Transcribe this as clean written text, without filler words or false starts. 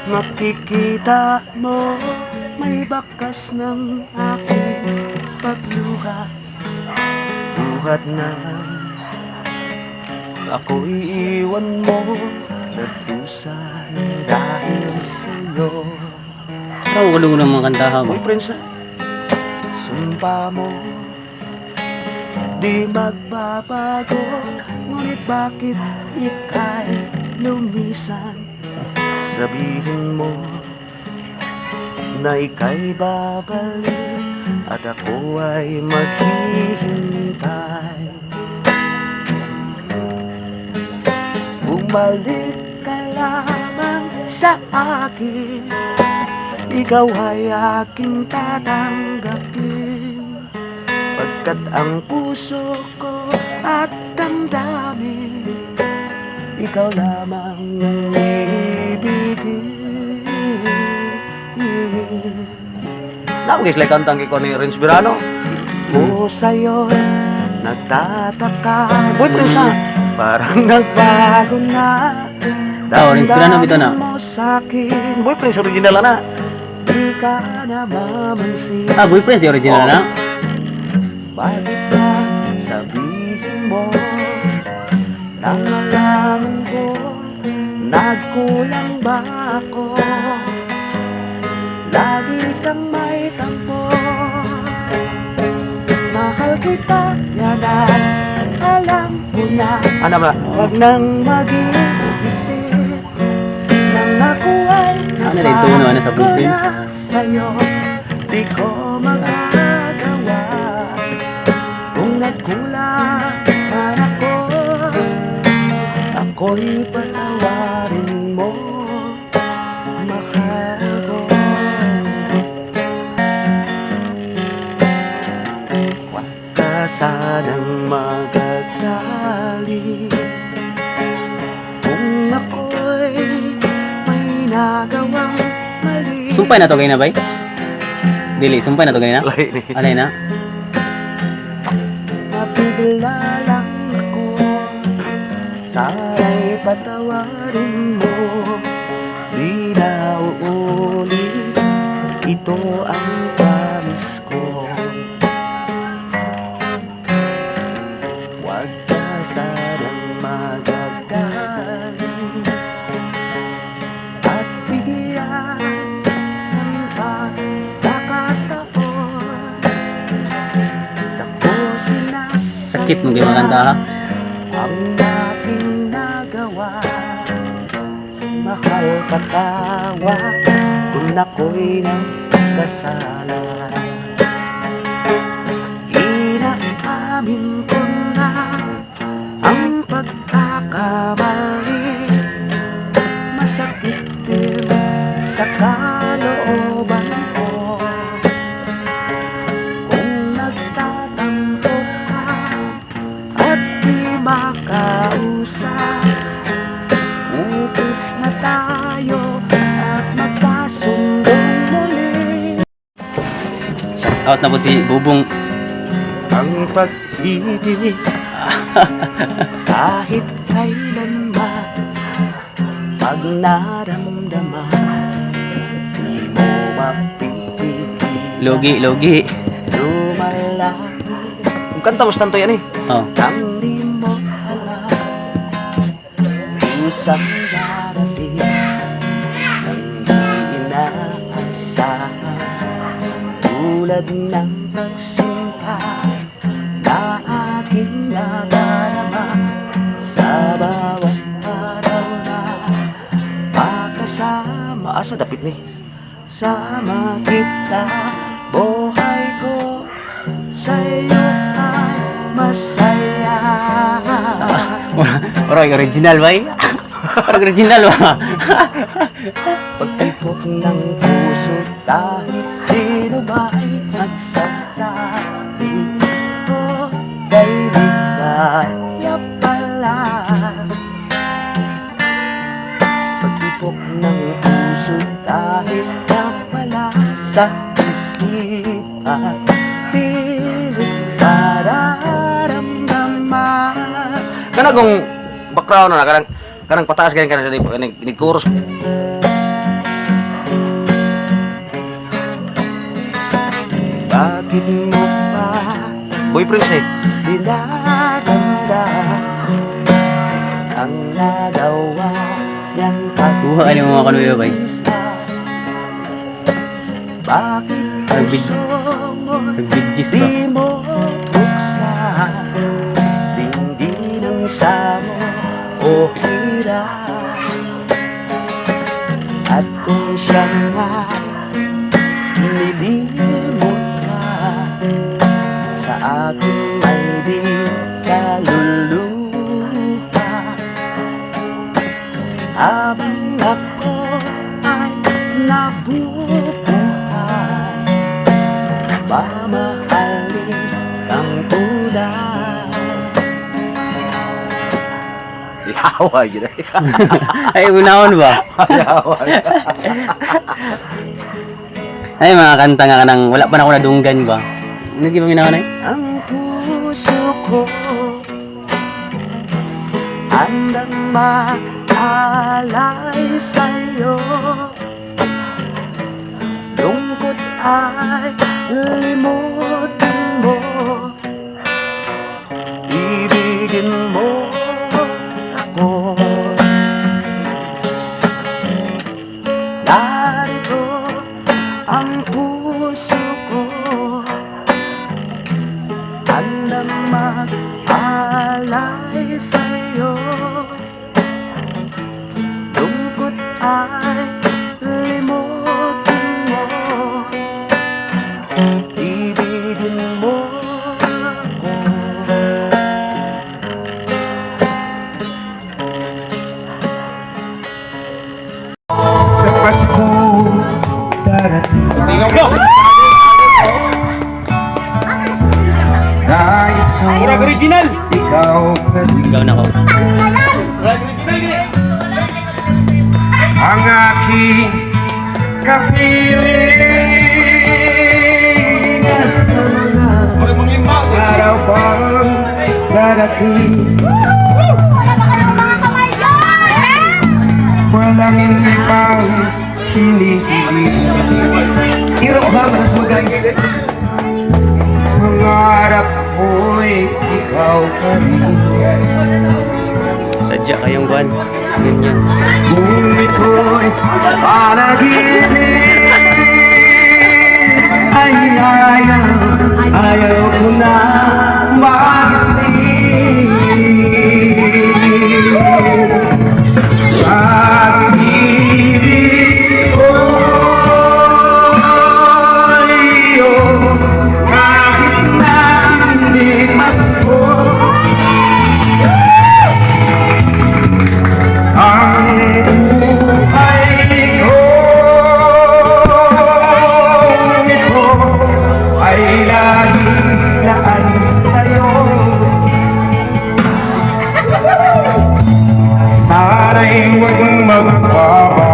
Makikita mo may bakas ng aking pagluha. Buhat na ako'y iwan mo, nagdusa dahil sa'yo. Pero wala ko ng mga kantahan mo. Boyfriend siya, sumpa mo di magbabago. Ngunit bakit ika'y lumisan? Sabihin mo na ika'y babalik at ako ay maghihintay. Bumalik ka lamang sa akin, ikaw ay aking tatanggapin. Pagkat ang puso ko at damdamin, ikaw lamang ang ibigin. Naku guys, like kantang kiko ni Renz Birano. O sa'yo nagtataka, Boyfriend siya. parang nagbago na. Oh, Renz Birano bito na. Damdamin mo sa'kin, Boyfriend sa original na. di ka na mamansin. Ah, boyfriend si original na. Bakit ba sabihin mo nang malaman ko nagkulang ba ako? Lagi kang may tampo, mahal kita, yan ay alam ko na. Ano ba? Huwag nang mag-iisip nang ako ay Ano na ito? Ano sa boyfriend? sa'yo, di ko magagawa. Kung nagkulang man ako, ako'y patawarin mo, mahal ko. Huwag ka sanang magagali kung ako'y may nagawang mali. Sumpay na to kayo na bay? Dili, sumpay na to kayo na? Lahi ni. Alay na? Mapigla lang ako, sana'y patawarin mo. Di na uulit, ito ang promise ko. Huwag ka sanang magagaling at bigyan ng pagkakataon. Tapusin na Sakit mo kayo maganda ha? ang aking nagawa. Mahal katawa kung ako'y nagkasala. Inaamin ko na ang pagkakamali. Masakit din sa kalooban ko. Kung nagtatampo ka at di makausap, upis na tayo at magkasundong muli. Shout out na po si Bubong. Ang pag-ibig kahit kailanman, pag naramdaman, di mo mapipigil. Logi, logi. Lumalaki. Ang kanta mo tanto yan eh. Oh. Ang di mo alam, isang darating nang di inaasahan, tulad ng pagsinta na aking nadarama sa bawat araw na makasama. Asa dapit ni? Sama kita, buhay ko sa'yo ay masaya. Orang original ba eh? Orang original ba? Pagtipok ng puso dahil sino ba'y nagsasabi ko kay ligaya pala. Pagtipok ng puso dahil napala sa isipan, pilit mararamdaman. Kana kung background na kanang pataas ganyan kana sa ni chorus. Bakit mo ba Boyfriend siya eh. dinadamdam ang nagawa niyang Kuha ka ng mga kanuyo bay. Bakit puso mo Nagbidgis ba? di mo buksan Dinggin ang samo o hirap At kung siya nga'y nilimot ka Sa akin ay di kaluluha Habang ako ay nabubuhay Mamahalin kang tulad Yawa yun eh. Ay, unahon ba? Yawa. Ay, mga kanta nga ka nang wala pa na ako nadunggan ba? Ano di ba minahon ay? Ang puso ko handang maalay sa'yo Lungkot ay limutin mo Ibigin mo ako Narito ang puso ko Handang mag-alay sa'yo Lungkot ay limutin mo Ibigin mo ako Sa Pasko darating Nais ko Original! ikaw pa rin Ikaw na ko. ang aking kapiling at sa mga araw pang darating walang hindi pang hinihiling hirap ba manas magaling mangarap ko'y ikaw pa rin Sadya kayong buwan. Yun yun. Kung ito'y panaginip ay ayaw ko na magising pag-ibig ko'y iyong kahit na hindi masko ang buhay ko ito ay laging laan sa'yo sana'y huwag magbabago